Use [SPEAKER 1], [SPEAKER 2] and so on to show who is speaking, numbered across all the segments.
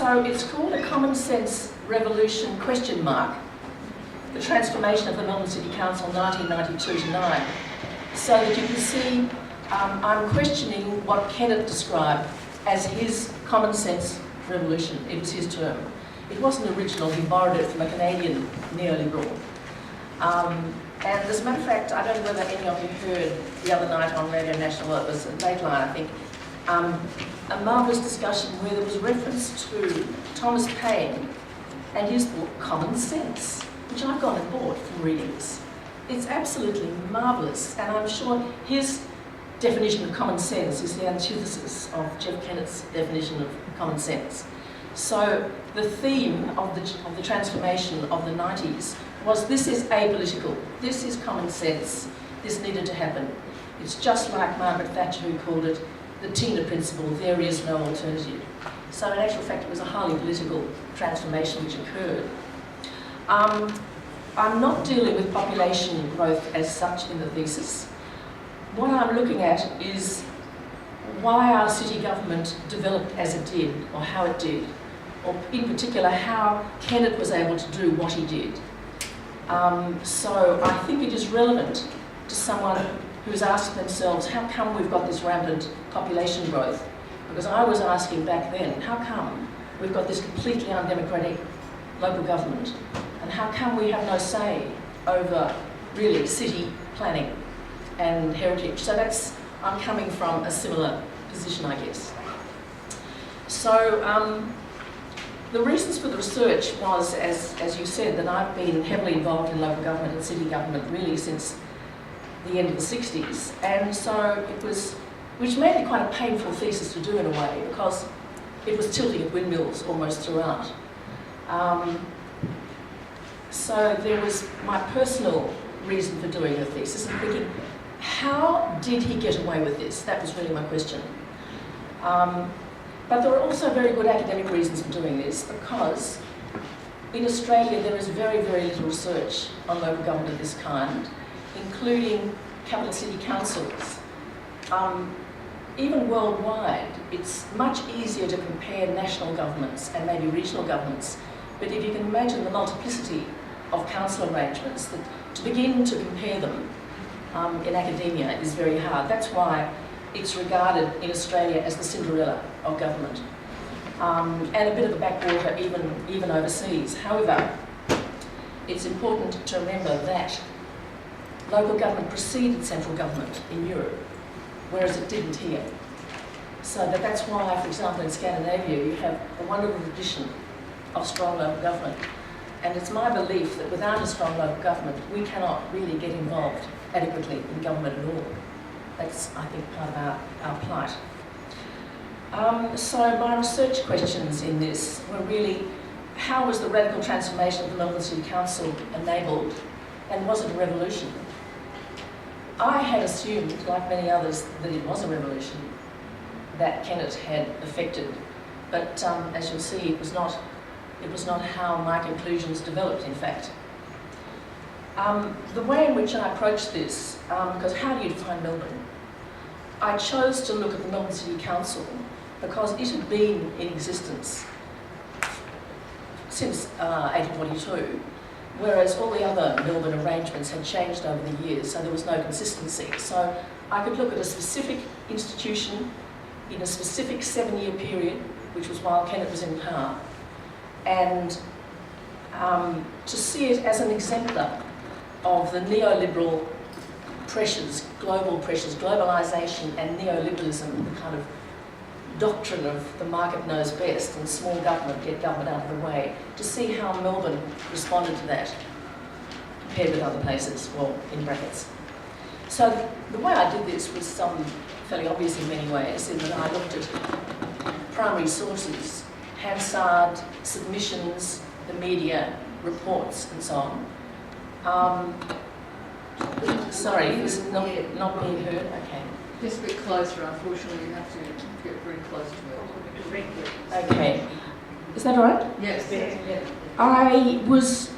[SPEAKER 1] So it's called A Commonsense Revolution ? The Transformation of the Melbourne City Council 1992-9. So that you can see I'm questioning what Kennett described as his common sense revolution. It was his term. It wasn't original, he borrowed it from a Canadian neoliberal. And as a matter of fact, I don't know whether any of you heard the other night on Radio National, it was a Dateline, I think, a marvellous discussion where there was reference to Thomas Paine and his book Common Sense, which I've gone and bought from readings. It's absolutely marvellous, and I'm sure his definition of common sense is the antithesis of Jeff Kennett's definition of common sense. So the theme of the transformation of the 90s was, this is apolitical, this is common sense, this needed to happen. It's just like Margaret Thatcher, who called it the Tina principle, there is no alternative. So in actual fact it was a highly political transformation which occurred. I'm not dealing with population growth as such in the thesis. What I'm looking at is why our city government developed as it did, or how it did, or in particular how Kennett was able to do what he did. So I think it is relevant to someone who's asking themselves, how come we've got this rampant population growth? Because I was asking back then, how come we've got this completely undemocratic local government? And how come we have no say over, really, city planning and heritage? So I'm coming from a similar position, I guess. So the reasons for the research was, as you said, that I've been heavily involved in local government and city government really since the end of the 60s. And so it was, which made it quite a painful thesis to do in a way, because it was tilting at windmills almost throughout. So there was my personal reason for doing the thesis and thinking, how did he get away with this? That was really my question. But there were also very good academic reasons for doing this, because in Australia there is very, very little research on local government of this kind, including capital city councils. Even worldwide, it's much easier to compare national governments and maybe regional governments. But if you can imagine the multiplicity of council arrangements, that to begin to compare them in academia is very hard. That's why it's regarded in Australia as the Cinderella of government, and a bit of a backwater even overseas. However, it's important to remember that local government preceded central government in Europe, whereas it didn't here. So that's why, for example, in Scandinavia, you have a wonderful tradition of strong local government. And it's my belief that without a strong local government, we cannot really get involved adequately in government at all. That's, I think, part of our plight. So my research questions in this were really, how was the radical transformation of the Melbourne City Council enabled, and was it a revolution? I had assumed, like many others, that it was a revolution that Kennett had effected, but as you'll see, it was not how my conclusions developed, in fact. The way in which I approached this, because how do you define Melbourne? I chose to look at the Melbourne City Council because it had been in existence since 1842, whereas all the other Melbourne arrangements had changed over the years, so there was no consistency. So I could look at a specific institution in a specific 7-year period, which was while Kennett was in power, and to see it as an exemplar of the neoliberal pressures, global pressures, globalisation and neoliberalism, the kind of doctrine of the market knows best and small government, get government out of the way, to see how Melbourne responded to that compared with other places, well, in brackets. So the way I did this was fairly obvious in many ways, in that I looked at primary sources, Hansard, submissions, the media, reports, and so on. Sorry, this is not being heard. Okay.
[SPEAKER 2] Just a bit closer, unfortunately, you have to get very close to it.
[SPEAKER 1] Okay. Is that all right?
[SPEAKER 2] Yes.
[SPEAKER 1] I was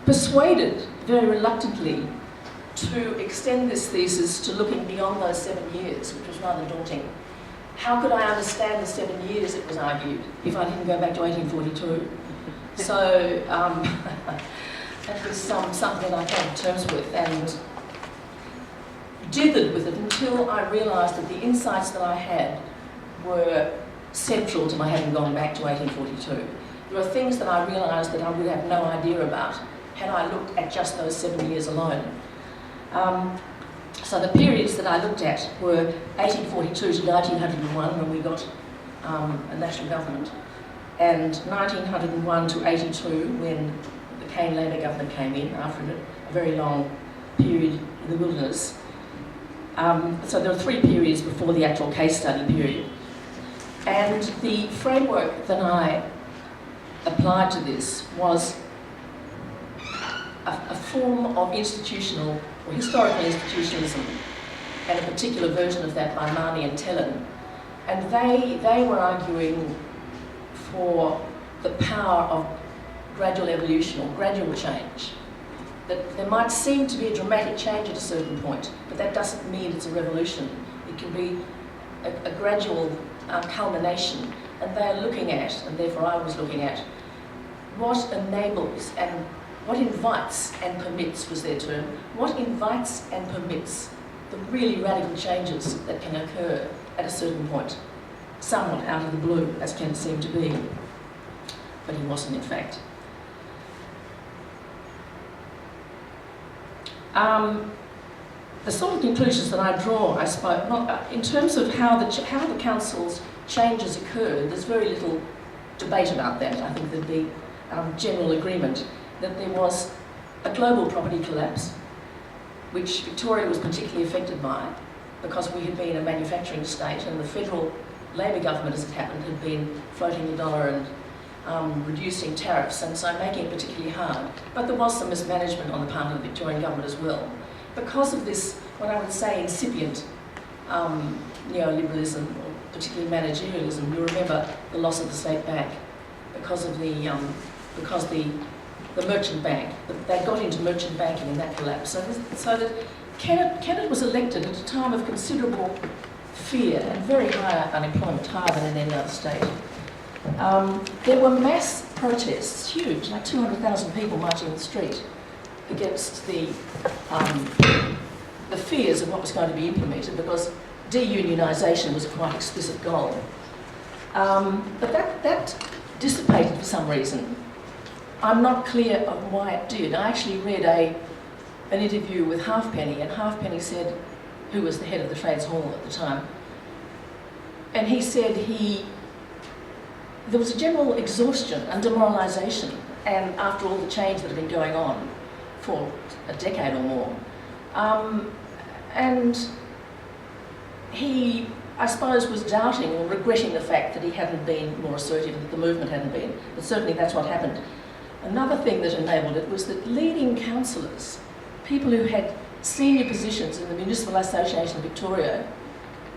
[SPEAKER 1] persuaded, very reluctantly, to extend this thesis to looking beyond those 7 years, which was rather daunting, how could I understand the 7 years, it was argued, if I didn't go back to 1842? So that was something that I came to terms with and dithered with it until I realised that the insights that I had were central to my having gone back to 1842. There are things that I realised that I would have no idea about had I looked at just those 7 years alone. So the periods that I looked at were 1842 to 1901, when we got a national government, and 1901 to 82, when the Kane Labor government came in after a very long period in the wilderness. So there were 3 periods before the actual case study period. And the framework that I applied to this was a form of institutional or historical institutionalism, and a particular version of that by Marnie and Tellen. And they were arguing for the power of gradual evolution or gradual change. That there might seem to be a dramatic change at a certain point, but that doesn't mean it's a revolution. It can be a gradual culmination. And they're looking at, and therefore I was looking at, what enables and what invites and permits was their term. What invites and permits the really radical changes that can occur at a certain point, somewhat out of the blue, as Kennett seemed to be, but he wasn't in fact. The sort of conclusions that I draw, I suppose, in terms of how the council's changes occurred, there's very little debate about that. I think there'd be general agreement that there was a global property collapse, which Victoria was particularly affected by, because we had been a manufacturing state, and the federal Labor government, as it happened, had been floating the dollar and reducing tariffs, and so making it particularly hard. But there was some mismanagement on the part of the Victorian government as well. Because of this, what I would say, incipient neoliberalism, or particularly managerialism, you remember the loss of the state bank because of the merchant bank. They got into merchant banking in that collapse. So that Kennett was elected at a time of considerable fear and very high unemployment, higher than in any other state. There were mass protests, huge, like 200,000 people marching in the street against the fears of what was going to be implemented, because deunionisation was a quite explicit goal. But that dissipated for some reason. I'm not clear of why it did. I actually read an interview with Halfpenny, and Halfpenny said, who was the head of the Trades Hall at the time, and he said there was a general exhaustion and demoralisation, and after all the change that had been going on for a decade or more. And he, I suppose, was doubting or regretting the fact that he hadn't been more assertive, that the movement hadn't been, but certainly that's what happened. Another thing that enabled it was that leading councillors, people who had senior positions in the Municipal Association of Victoria,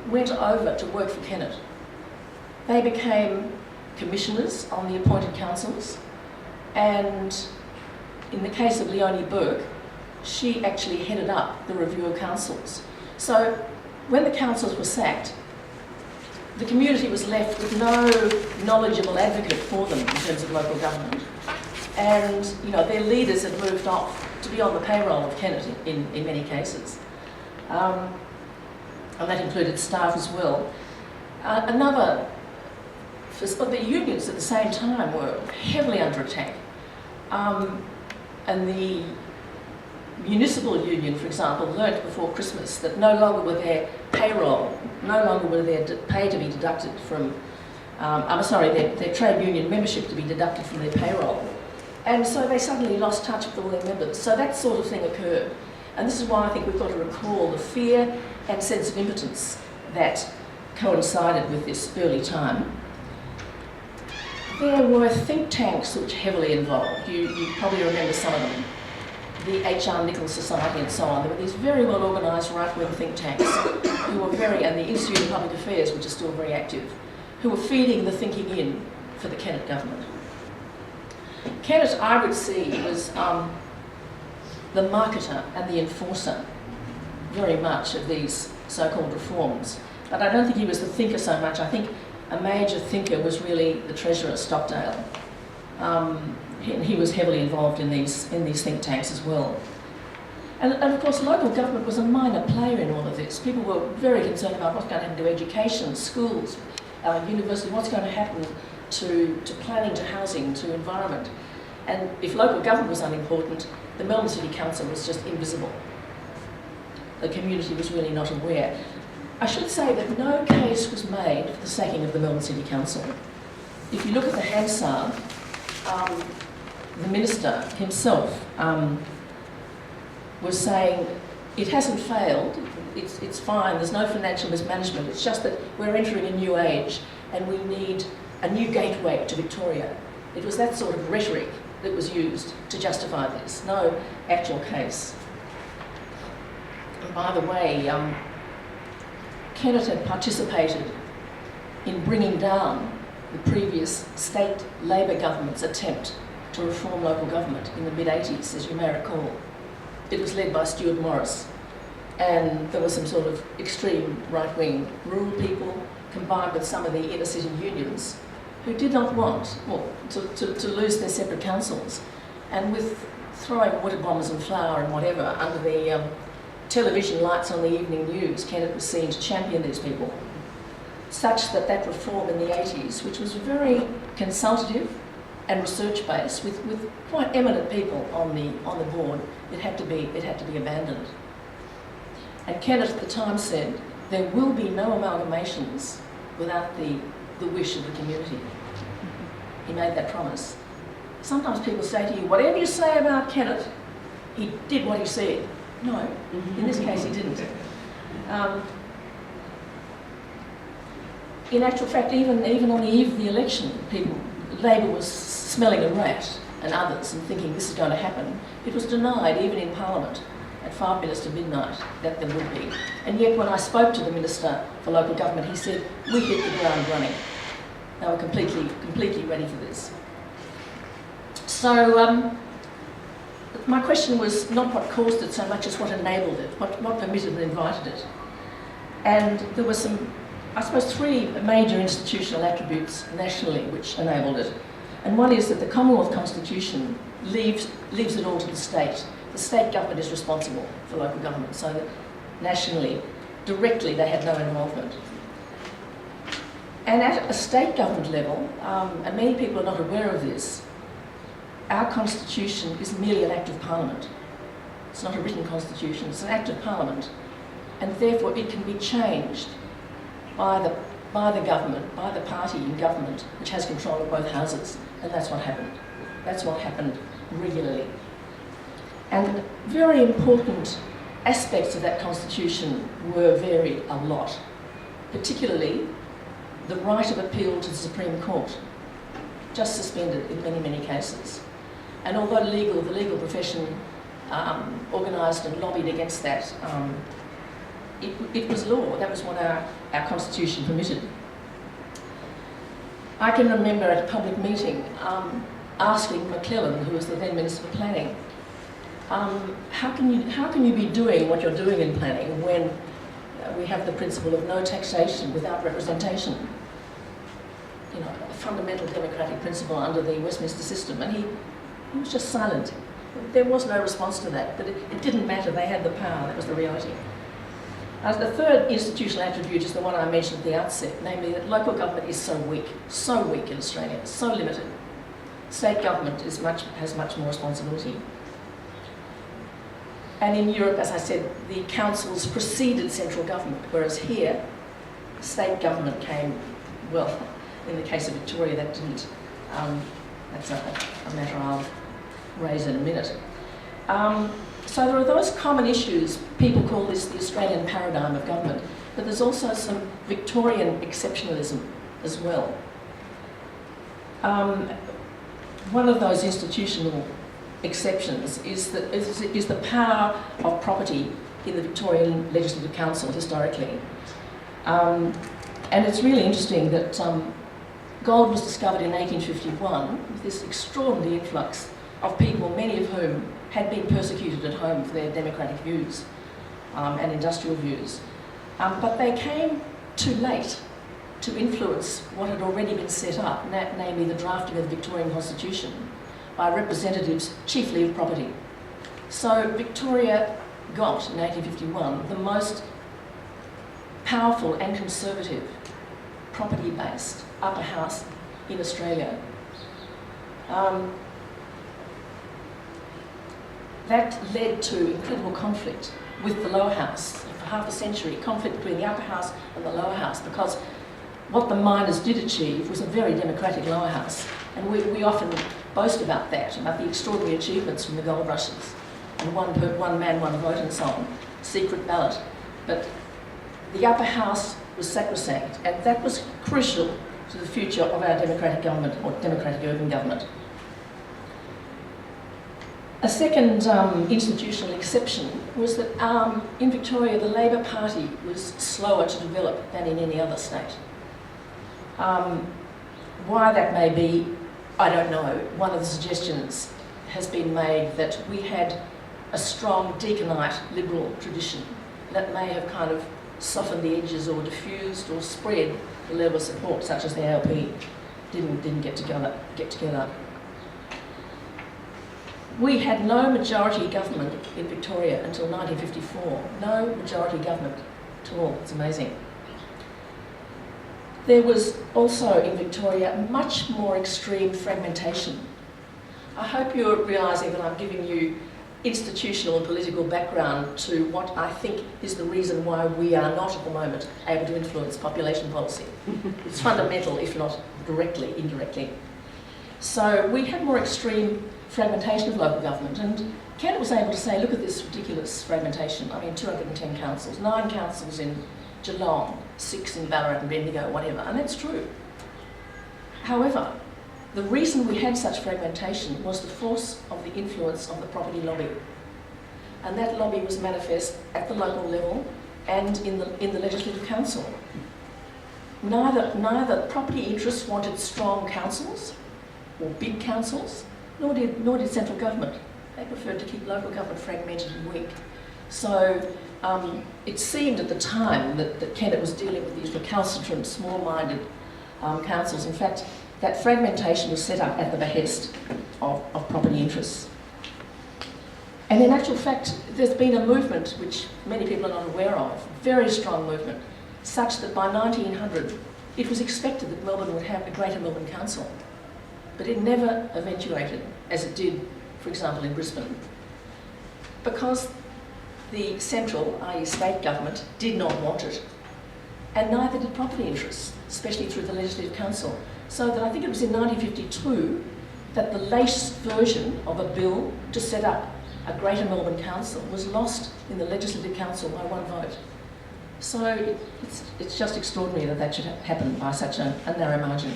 [SPEAKER 1] went over to work for Kennett. They became commissioners on the appointed councils, and in the case of Leonie Burke, she actually headed up the review of councils. So when the councils were sacked, the community was left with no knowledgeable advocate for them in terms of local government. And their leaders had moved off to be on the payroll of Kennett in many cases. And that included staff as well. The unions at the same time were heavily under attack. And the municipal union, for example, learnt before Christmas that no longer were their payroll, no longer were their pay to be deducted from, their trade union membership to be deducted from their payroll. And so they suddenly lost touch with all their members. So that sort of thing occurred. And this is why I think we've got to recall the fear and sense of impotence that coincided with this early time. There were think tanks which were heavily involved. You probably remember some of them. The H.R. Nichols Society and so on. There were these very well organised right-wing think tanks who were and the Institute of Public Affairs, which is still very active, who were feeding the thinking in for the Kennett government. Kennett, I would see, was the marketer and the enforcer very much of these so-called reforms. But I don't think he was the thinker so much. I think a major thinker was really the Treasurer, Stockdale. He was heavily involved in these think tanks as well. And of course, local government was a minor player in all of this. People were very concerned about what's going to happen to education, schools, university, what's going to happen to planning, to housing, to environment. And if local government was unimportant, the Melbourne City Council was just invisible. The community was really not aware. I should say that no case was made for the sacking of the Melbourne City Council. If you look at the Hansard, the minister himself was saying it hasn't failed, it's fine, there's no financial mismanagement, it's just that we're entering a new age and we need a new gateway to Victoria. It was that sort of rhetoric that was used to justify this, no actual case. And by the way, Kennett had participated in bringing down the previous state Labor government's attempt to reform local government in the mid-80s, as you may recall. It was led by Stuart Morris, and there was some sort of extreme right-wing rural people combined with some of the inner-city unions who did not want, well, to lose their separate councils. And with throwing water bombs and flour and whatever under the television lights on the evening news, Kennett was seen to champion these people, such that that reform in the 80s, which was very consultative and research-based, with quite eminent people on the board, it had to be abandoned. And Kennett at the time said, there will be no amalgamations without the wish of the community. He made that promise. Sometimes people say to you, whatever you say about Kennett, he did what he said. No, in this case he didn't. In actual fact, even on the eve of the election, Labor was smelling a rat and others and thinking this is going to happen. It was denied even in Parliament at 5 minutes to midnight that there would be. And yet when I spoke to the Minister for Local Government, he said, we hit the ground running. They were completely ready for this. So my question was not what caused it so much as what enabled it, what permitted and invited it. And there were some, I suppose, three major institutional attributes nationally which enabled it. And one is that the Commonwealth Constitution leaves it all to the state. The state government is responsible for local government, so that nationally, directly, they had no involvement. And at a state government level, and many people are not aware of this, our constitution is merely an act of parliament. It's not a written constitution, it's an act of parliament. And therefore it can be changed by the government, by the party in government, which has control of both houses. And that's what happened. That's what happened regularly. And very important aspects of that constitution were varied a lot, particularly the right of appeal to the Supreme Court, just suspended in many, many cases. And although the legal profession organised and lobbied against that, it was law. That was what our constitution permitted. I can remember at a public meeting asking McClellan, who was the then Minister for Planning, how can you be doing what you're doing in planning when we have the principle of no taxation without representation? You know, a fundamental democratic principle under the Westminster system. And he was just silent. There was no response to that, but it didn't matter. They had the power. That was the reality. The third institutional attribute is the one I mentioned at the outset, namely that local government is so weak in Australia, so limited. State government has much more responsibility. And in Europe, as I said, the councils preceded central government, whereas here, state government came, well, in the case of Victoria, that didn't. That's a matter I'll raise in a minute. So there are those common issues. People call this the Australian paradigm of government, but there's also some Victorian exceptionalism as well. One of those institutional exceptions is the power of property in the Victorian Legislative Council historically. And it's really interesting that gold was discovered in 1851 with this extraordinary influx of people, many of whom had been persecuted at home for their democratic views and industrial views. But they came too late to influence what had already been set up, namely the drafting of the Victorian Constitution by representatives chiefly of property. So Victoria got, in 1851, the most powerful and conservative property-based upper house in Australia. That led to incredible conflict with the lower house. For half a century, conflict between the upper house and the lower house, because what the miners did achieve was a very democratic lower house. And we often boast about that, about the extraordinary achievements from the gold rushes, and one man, one vote and so on, secret ballot. But the upper house was sacrosanct, and that was crucial to the future of our democratic government, or democratic urban government. A second institutional exception was that in Victoria the Labor Party was slower to develop than in any other state. Why that may be, I don't know. One of the suggestions has been made that we had a strong deaconite liberal tradition that may have kind of softened the edges or diffused or spread the level of support, such as the ALP didn't get together. We had no majority government in Victoria until 1954. No majority government at all. It's amazing. There was also in Victoria much more extreme fragmentation. I hope you're realising that I'm giving you institutional and political background to what I think is the reason why we are not at the moment able to influence population policy. It's fundamental, if not directly, indirectly. So we had more extreme fragmentation of local government, and Kennett was able to say, look at this ridiculous fragmentation. I mean, 210 councils, 9 councils in Geelong, 6 in Ballarat and Bendigo, whatever, and that's true. However, the reason we had such fragmentation was the force of the influence of the property lobby. And that lobby was manifest at the local level and in the Legislative Council. Neither property interests wanted strong councils or big councils, nor did central government. They preferred to keep local government fragmented and weak. So it seemed at the time that Kennett was dealing with these recalcitrant, small-minded councils. In fact, that fragmentation was set up at the behest of property interests. And in actual fact, there's been a movement which many people are not aware of, very strong movement, such that by 1900 it was expected that Melbourne would have a Greater Melbourne Council. But it never eventuated, as it did, for example, in Brisbane, because the central, i.e. state government, did not want it, and neither did property interests, especially through the Legislative Council. So that I think it was in 1952 that the latest version of a bill to set up a Greater Melbourne Council was lost in the Legislative Council by 1 vote. So it's just extraordinary that should happen by such a narrow margin.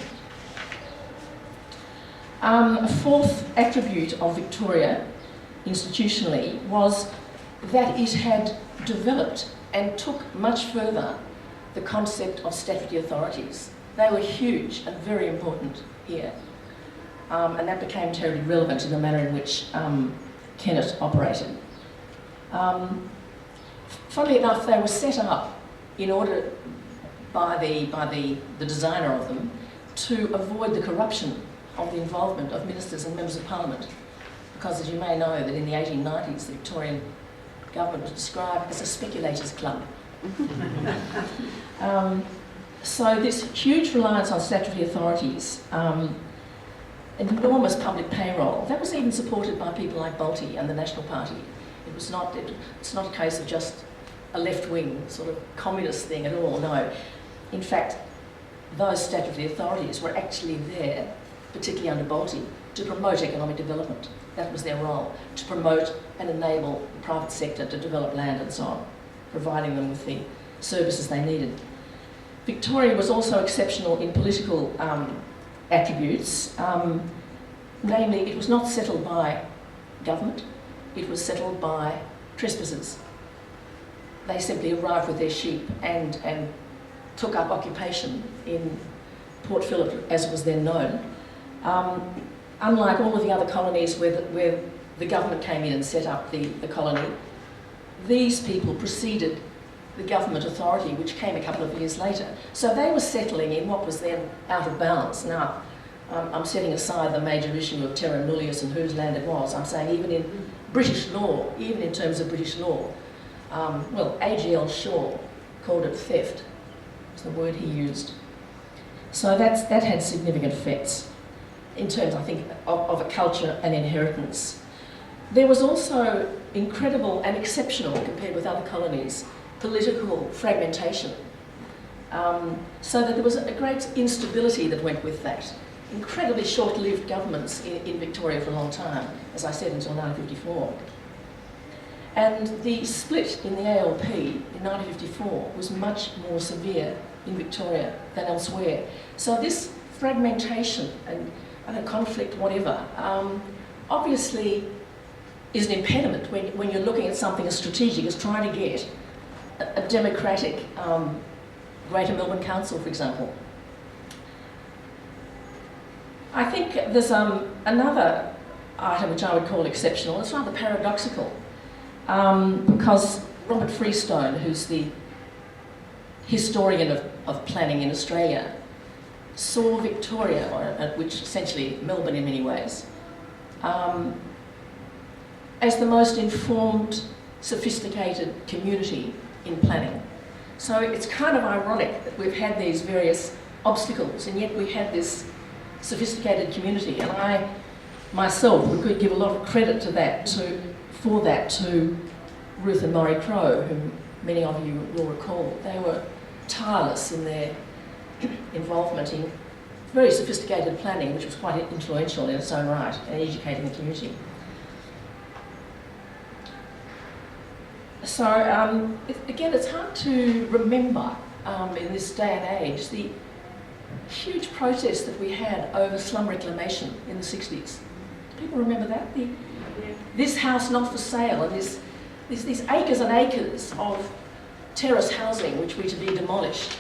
[SPEAKER 1] A fourth attribute of Victoria, institutionally, was that it had developed and took much further the concept of statutory authorities. They were huge and very important here. And that became terribly relevant in the manner in which Kennett operated. Funnily enough, they were set up in order by the designer of them to avoid the corruption of the involvement of ministers and members of parliament. Because as you may know, that in the 1890s, the Victorian government was described as a speculators' club. So this huge reliance on statutory authorities, an enormous public payroll, that was even supported by people like Bolte and the National Party. It's not a case of just a left-wing sort of communist thing at all, no. In fact, those statutory authorities were actually there, particularly under Bolte, to promote economic development. That was their role, to promote and enable the private sector to develop land and so on, providing them with the services they needed. Victoria was also exceptional in political attributes. Namely, it was not settled by government, it was settled by trespassers. They simply arrived with their sheep and took up occupation in Port Phillip, as was then known. Unlike all of the other colonies where the government came in and set up the colony, these people proceeded the government authority, which came a couple of years later. So they were settling in what was then out of bounds. Now, I'm setting aside the major issue of terra nullius and whose land it was. I'm saying even in British law, even in terms of British law, well, A.G.L. Shaw called it theft. It's the word he used. So that had significant effects in terms, I think, of a culture and inheritance. There was also incredible and exceptional, compared with other colonies, political fragmentation. So that there was a great instability that went with that. Incredibly short-lived governments in Victoria for a long time, as I said, until 1954. And the split in the ALP in 1954 was much more severe in Victoria than elsewhere. So this fragmentation and conflict, whatever, obviously is an impediment when you're looking at something as strategic as trying to get a democratic Greater Melbourne Council, for example. I think there's another item which I would call exceptional. It's rather paradoxical because Robert Freestone, who's the historian of planning in Australia, saw Victoria, which essentially Melbourne in many ways, as the most informed, sophisticated community in planning. So it's kind of ironic that we've had these various obstacles and yet we had this sophisticated community, and I myself would give a lot of credit for that to Ruth and Maury Crowe, whom many of you will recall. They were tireless in their involvement in very sophisticated planning, which was quite influential in its own right, and educating the community. So again, it's hard to remember in this day and age the huge protest that we had over slum reclamation in the 60s. People remember that? This house not for sale, and these acres and acres of terrace housing which were to be demolished,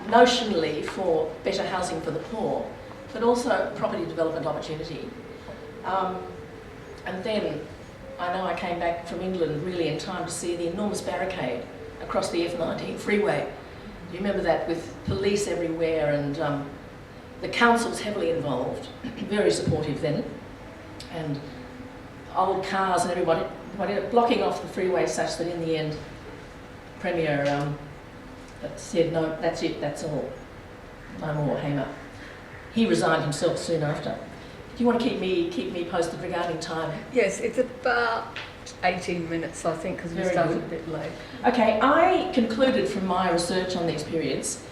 [SPEAKER 1] notionally for better housing for the poor, but also property development opportunity. And then I know I came back from England really in time to see the enormous barricade across the F19 freeway. You remember that, with police everywhere and the council's heavily involved, very supportive then, and old cars and everybody blocking off the freeway such that in the end, Premier said, no, that's it, that's all, no more, hang up. He resigned himself soon after. Do you want to keep me posted regarding time?
[SPEAKER 2] Yes, it's about 18 minutes, I think, because we started a bit late.
[SPEAKER 1] Okay, I concluded from my research on these periods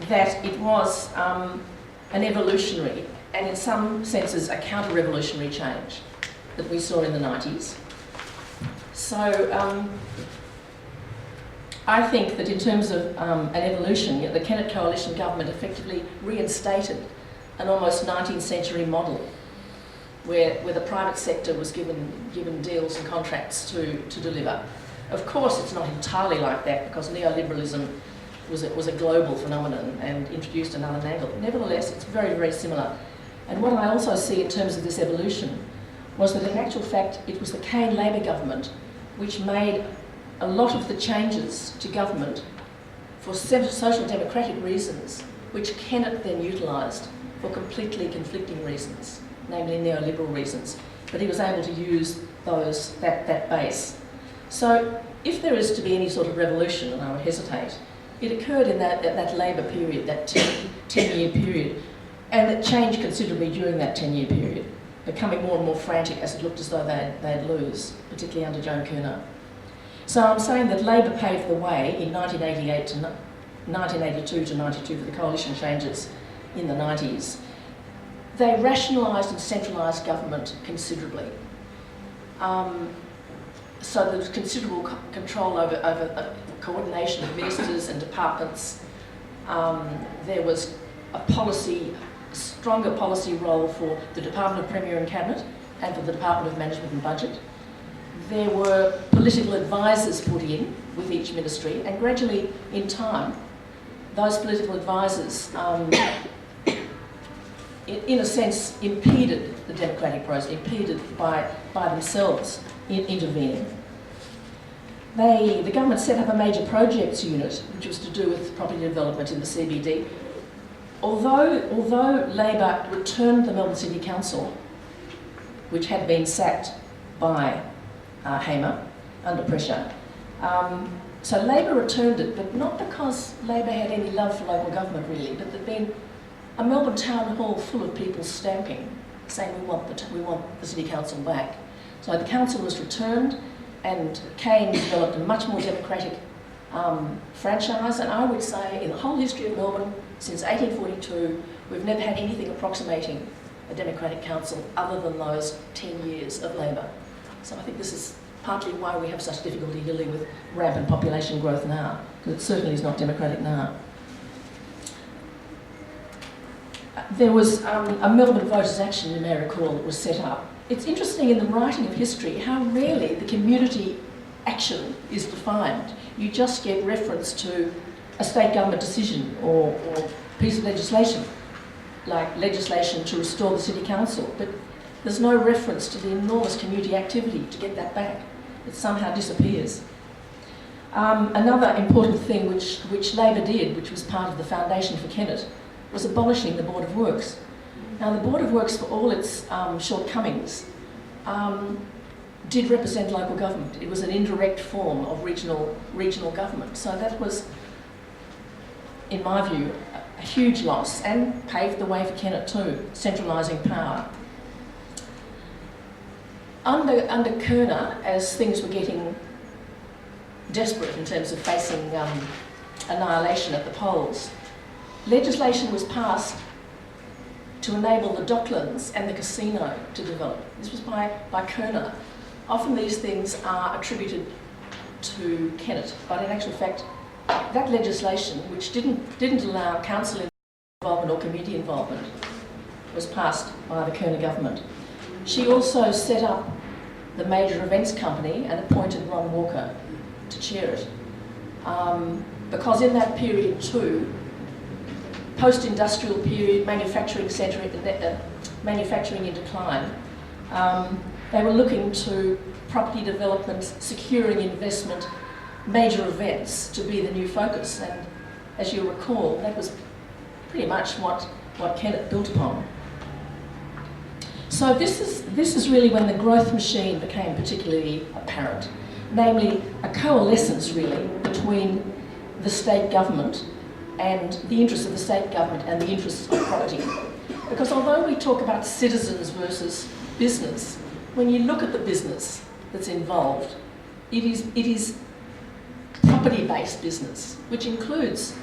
[SPEAKER 1] that it was an evolutionary and in some senses a counter-revolutionary change that we saw in the 90s. So I think that in terms of an evolution, the Kennett coalition government effectively reinstated an almost 19th century model where the private sector was given deals and contracts to deliver. Of course, it's not entirely like that because neoliberalism was a global phenomenon and introduced another angle. Nevertheless, it's very, very similar. And what I also see in terms of this evolution was that in actual fact, it was the Kane Labor government which made a lot of the changes to government for social democratic reasons, which Kennett then utilised for completely conflicting reasons, namely neoliberal reasons. But he was able to use that base. So if there is to be any sort of revolution, and I would hesitate, it occurred in that Labor period, that 10-year period, and it changed considerably during that 10-year period, becoming more and more frantic as it looked as though they'd lose, particularly under Joan Kirner. So I'm saying that Labor paved the way in 1988 to 1982 to 92 for the coalition changes in the 90s. They rationalised and centralised government considerably. So there was considerable control over coordination of ministers and departments. There was a stronger policy role for the Department of Premier and Cabinet and for the Department of Management and Budget. There were political advisors put in with each ministry, and gradually, in time, those political advisors, in a sense, impeded the democratic process, impeded by themselves intervening. the government set up a major projects unit, which was to do with property development in the CBD. Although Labor returned the Melbourne City Council, which had been sacked by Hamer under pressure, so Labor returned it, but not because Labor had any love for local government really, but there'd been a Melbourne town hall full of people stamping, saying we want the City Council back. So the council was returned, and Kane developed a much more democratic franchise, and I would say in the whole history of Melbourne, since 1842, we've never had anything approximating a democratic council other than those 10 years of Labor. So I think this is partly why we have such difficulty dealing with rampant population growth now, because it certainly is not democratic now. There was a Melbourne Voters Action, you may recall, that was set up. It's interesting in the writing of history how rarely the community action is defined. You just get reference to a state government decision or piece of legislation, like legislation to restore the City Council, but there's no reference to the enormous community activity to get that back. It somehow disappears. Another important thing which Labor did, which was part of the foundation for Kennett, was abolishing the Board of Works. Now, the Board of Works, for all its shortcomings, did represent local government. It was an indirect form of regional government. So that was, in my view, a huge loss, and paved the way for Kennett too, centralising power. Under Kerner, as things were getting desperate in terms of facing annihilation at the polls, legislation was passed to enable the Docklands and the casino to develop. This was by Kerner. Often these things are attributed to Kennett, but in actual fact, that legislation, which didn't allow council involvement or community involvement, was passed by the Kerner government. She also set up the Major Events Company and appointed Ron Walker to chair it. Because in that period too, post-industrial period, manufacturing in decline, they were looking to property development, securing investment, major events to be the new focus. And as you'll recall, that was pretty much what Kennett built upon. So this is really when the growth machine became particularly apparent, namely a coalescence really between the state government and the interests of the state government and the interests of property. Because although we talk about citizens versus business, when you look at the business that's involved, it is property-based business, which includes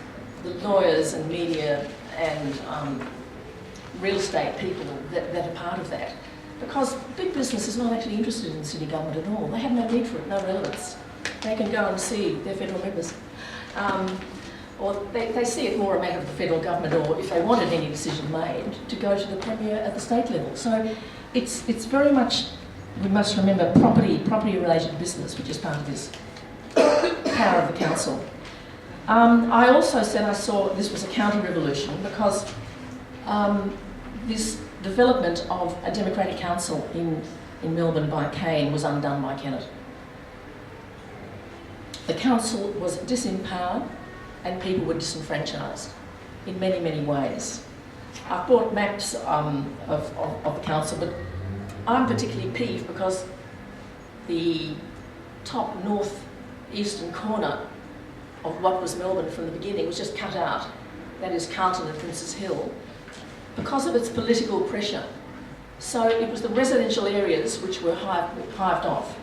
[SPEAKER 1] the lawyers and media and real estate people that are part of that. Because big business is not actually interested in city government at all. They have no need for it, no relevance. They can go and see their federal members. Or they see it more a matter of the federal government, or if they wanted any decision made, to go to the Premier at the state level. So it's very much, we must remember, property-related business, which is part of this power of the council. I also said I saw this was a counter-revolution because this development of a democratic council in Melbourne by Kane was undone by Kennett. The council was disempowered and people were disenfranchised in many, many ways. I've brought maps of the council, but I'm particularly peeved because the top north-eastern corner of what was Melbourne from the beginning was just cut out. That is Carlton and Princes Hill, because of its political pressure. So it was the residential areas which were hived off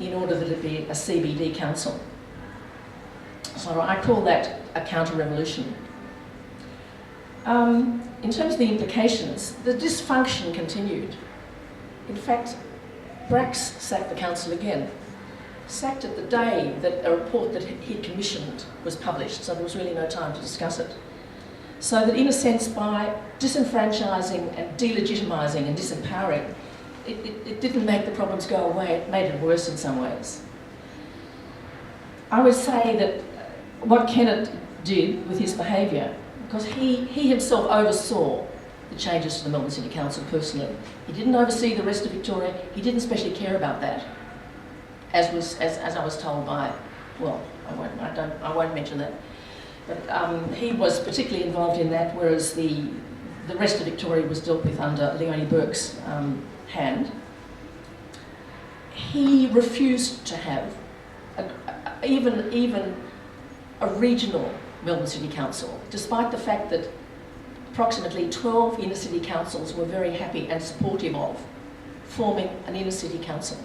[SPEAKER 1] in order that it be a CBD council. So I call that a counter-revolution. In terms of the implications, the dysfunction continued. In fact, Brax sacked the council again. Sacked it the day that a report that he'd commissioned was published, so there was really no time to discuss it. So that in a sense, by disenfranchising and delegitimising and disempowering, it didn't make the problems go away, it made it worse in some ways. I would say that what Kennett did with his behaviour, because he himself oversaw the changes to the Melbourne City Council personally. He didn't oversee the rest of Victoria, he didn't especially care about that, as I was told by well, I won't mention that. But he was particularly involved in that, whereas the rest of Victoria was dealt with under Leonie Burke's hand. He refused to have even a regional Melbourne City Council, despite the fact that approximately 12 inner city councils were very happy and supportive of forming an inner city council.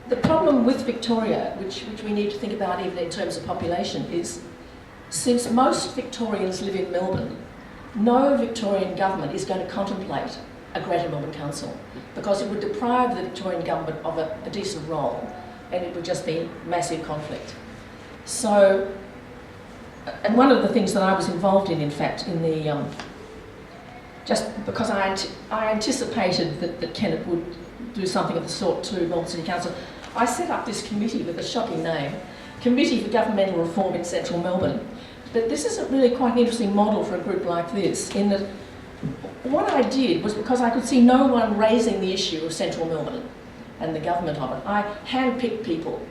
[SPEAKER 1] The problem with Victoria, which we need to think about even in terms of population, is since most Victorians live in Melbourne, no Victorian government is going to contemplate a Greater Melbourne Council because it would deprive the Victorian government of a decent role and it would just be massive conflict. So, and one of the things that I was involved in fact, in the, just because I anticipated that Kennett would do something of the sort to Melbourne City Council, I set up this committee with a shocking name, Committee for Governmental Reform in Central Melbourne. But this is really quite an interesting model for a group like this, in that what I did was, because I could see no one raising the issue of Central Melbourne and the government of it, I handpicked people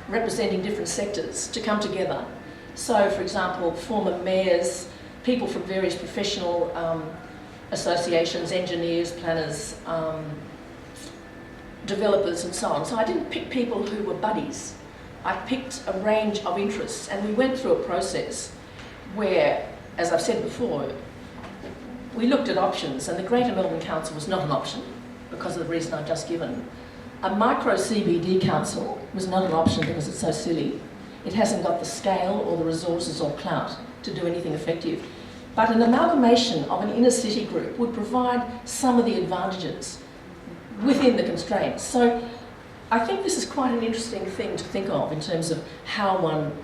[SPEAKER 1] representing different sectors to come together. So, for example, former mayors, people from various professional associations, engineers, planners, developers and so on. So I didn't pick people who were buddies. I picked a range of interests and we went through a process where, as I've said before, we looked at options and the Greater Melbourne Council was not an option because of the reason I've just given. A micro CBD council was not an option because it's so silly. It hasn't got the scale or the resources or clout to do anything effective. But an amalgamation of an inner city group would provide some of the advantages within the constraints. So I think this is quite an interesting thing to think of in terms of how one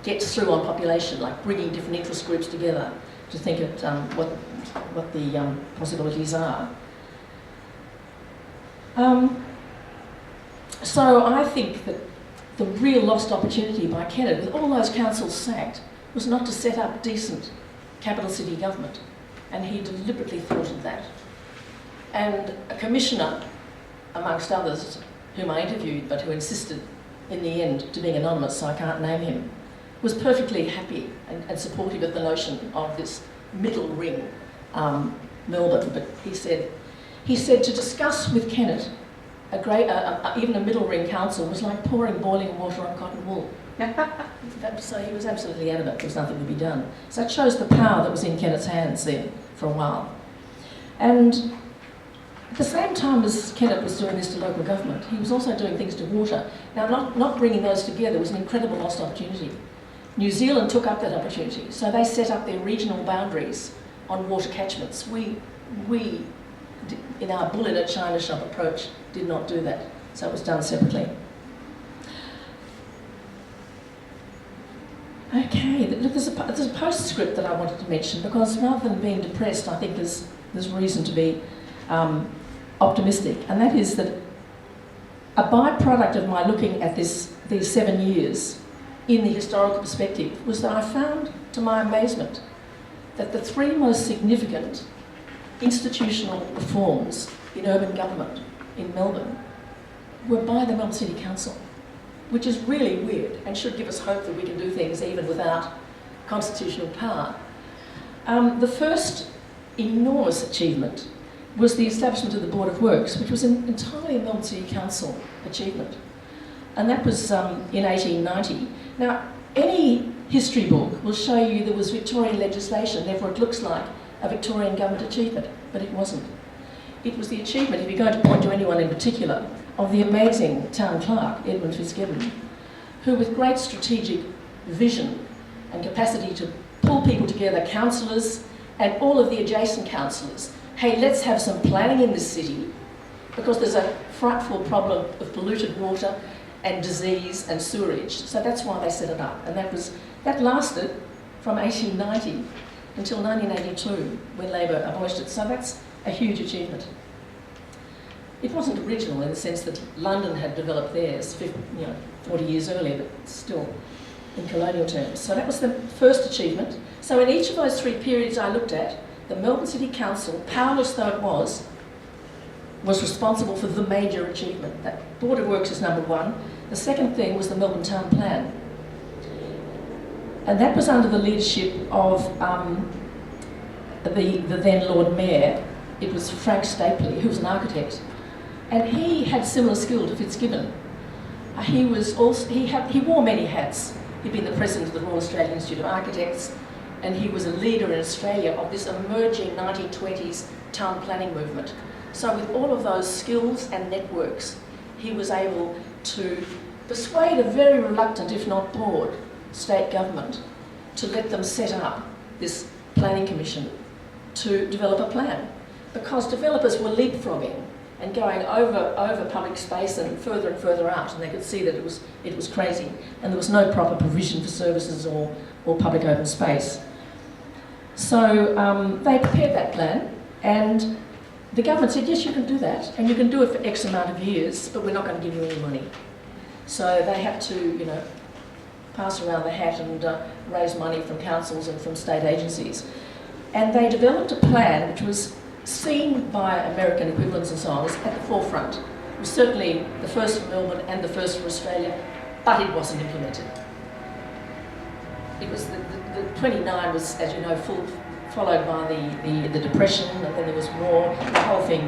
[SPEAKER 1] gets through on population, like bringing different interest groups together to think at what the possibilities are. So I think that the real lost opportunity by Kennett, with all those councils sacked, was not to set up decent capital city government, and he deliberately thwarted that. And a commissioner, amongst others, whom I interviewed but who insisted in the end to being anonymous, so I can't name him, was perfectly happy and supportive of the notion of this middle ring Melbourne. But he said to discuss with Kennett even a middle ring council was like pouring boiling water on cotton wool. So he was absolutely adamant there was nothing to be done. So that shows the power that was in Kennett's hands there for a while. And at the same time as Kennett was doing this to local government, he was also doing things to water. Now, not bringing those together was an incredible lost opportunity. New Zealand took up that opportunity, so they set up their regional boundaries on water catchments. We in our bull in a china shop approach, did not do that, so it was done separately. Okay, there's a postscript that I wanted to mention, because rather than being depressed, I think there's reason to be optimistic, and that is that a byproduct of my looking at these 7 years in the historical perspective was that I found, to my amazement, that the 3 most significant institutional reforms in urban government in Melbourne were by the Melbourne City Council, which is really weird and should give us hope that we can do things even without constitutional power. The first enormous achievement was the establishment of the Board of Works, which was entirely a Melbourne City Council achievement. And that was in 1890. Now, any history book will show you there was Victorian legislation, therefore it looks like a Victorian government achievement, but it wasn't. It was the achievement, if you're going to point to anyone in particular, of the amazing town clerk, Edmund Fitzgibbon, who with great strategic vision and capacity to pull people together, councillors and all of the adjacent councillors, hey, let's have some planning in this city because there's a frightful problem of polluted water and disease and sewerage. So that's why they set it up. And that lasted from 1890 until 1982 when Labor abolished it. So that's a huge achievement. It wasn't original in the sense that London had developed theirs 40 years earlier, but still in colonial terms. So that was the first achievement. So in each of those 3 periods I looked at, the Melbourne City Council, powerless though it was, was responsible for the major achievement. That Board of Works is number one. The second thing was the Melbourne Town Plan. And that was under the leadership of the then Lord Mayor. It was Frank Stapley, who was an architect. And he had similar skill to Fitzgibbon. He wore many hats. He'd been the president of the Royal Australian Institute of Architects, and he was a leader in Australia of this emerging 1920s town planning movement. So with all of those skills and networks, he was able to persuade a very reluctant, if not bored, state government to let them set up this planning commission to develop a plan. Because developers were leapfrogging and going over public space and further out, and they could see that it was crazy, and there was no proper provision for services or public open space. So they prepared that plan, and the government said, yes, you can do that, and you can do it for X amount of years, but we're not going to give you any money. So they had to, pass around the hat and raise money from councils and from state agencies. And they developed a plan which was seen by American equivalents and so on as at the forefront. It was certainly the first for Melbourne and the first for Australia, but it wasn't implemented. It was the 29 was, as you know, followed by the Depression, and then there was war. The whole thing,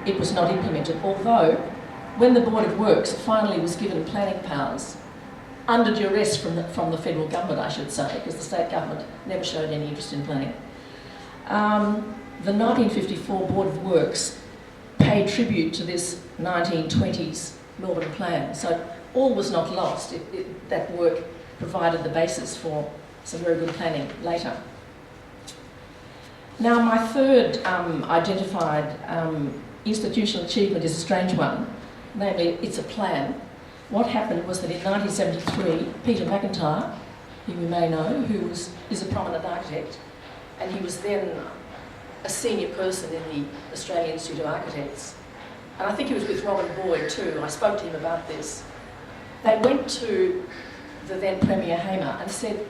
[SPEAKER 1] it was not implemented. Although, when the Board of Works finally was given planning powers, under duress from the federal government, I should say, because the state government never showed any interest in planning. The 1954 Board of Works paid tribute to this 1920s Melbourne plan. So all was not lost. That work provided the basis for some very good planning later. Now, my third identified institutional achievement is a strange one, namely it's a plan. What happened was that in 1973, Peter McIntyre, who you may know, who is a prominent architect, and he was then a senior person in the Australian Institute of Architects, and I think he was with Robin Boyd too. I spoke to him about this. They went to the then Premier Hamer and said,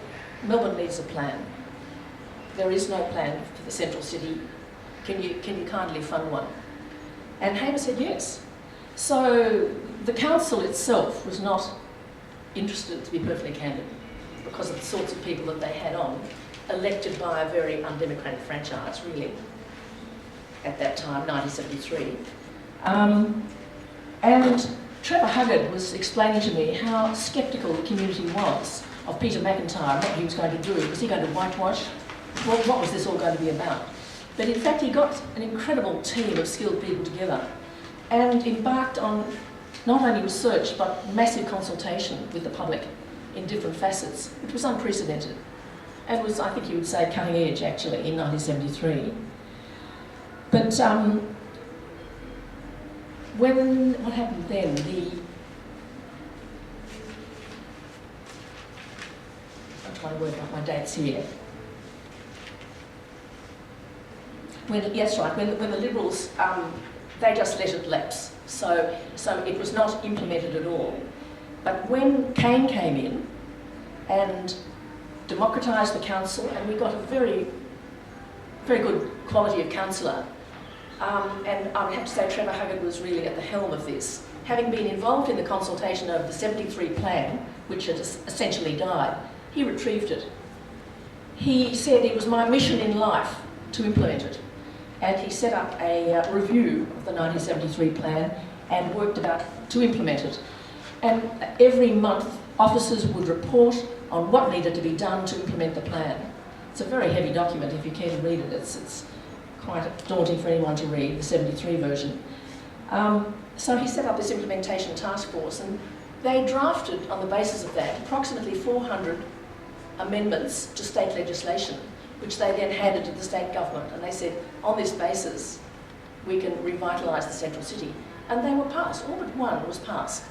[SPEAKER 1] Melbourne needs a plan. There is no plan for the central city. Can you kindly fund one? And Hamer said yes. So the council itself was not interested, to be perfectly candid, because of the sorts of people that they had on, elected by a very undemocratic franchise, really, at that time, 1973. And Trevor Huggard was explaining to me how sceptical the community was of Peter McIntyre, what he was going to do. Was he going to whitewash? What was this all going to be about? But in fact, he got an incredible team of skilled people together and embarked on not only research, but massive consultation with the public in different facets, which was unprecedented. And was, I think you would say, cutting edge, actually, in 1973. But what happened then? I'm trying to work out my dates here. When the Liberals, they just let it lapse. So it was not implemented at all. But when Kane came in and democratised the council, and we got a very, very good quality of councillor, and I would have to say Trevor Huggard was really at the helm of this, having been involved in the consultation of the 73 plan, which had essentially died. He retrieved it. He said it was my mission in life to implement it. And he set up a review of the 1973 plan and worked about to implement it. And every month, officers would report on what needed to be done to implement the plan. It's a very heavy document if you care to read it. It's quite daunting for anyone to read, the 73 version. So he set up this implementation task force, and they drafted, on the basis of that, approximately 400 amendments to state legislation, which they then handed to the state government, and they said, on this basis, we can revitalise the central city. And they were passed. All but one was passed.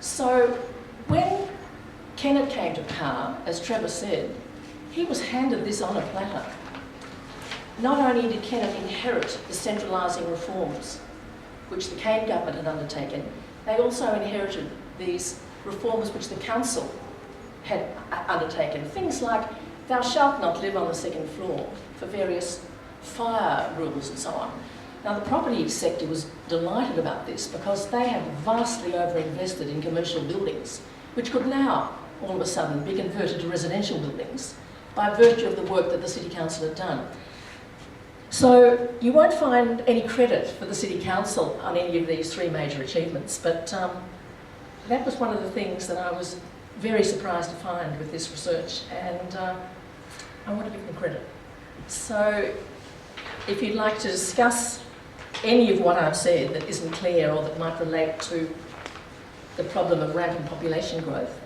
[SPEAKER 1] So when Kennett came to power, as Trevor said, he was handed this on a platter. Not only did Kennett inherit the centralising reforms which the Kane government had undertaken, they also inherited these reforms which the council had undertaken. Things like, thou shalt not live on the second floor, for various fire rules and so on. Now, the property sector was delighted about this because they had vastly overinvested in commercial buildings, which could now, all of a sudden, be converted to residential buildings by virtue of the work that the City Council had done. So you won't find any credit for the City Council on any of these three major achievements, but that was one of the things that I was very surprised to find with this research, and I want to give them credit. So if you'd like to discuss any of what I've said that isn't clear or that might relate to the problem of rampant population growth,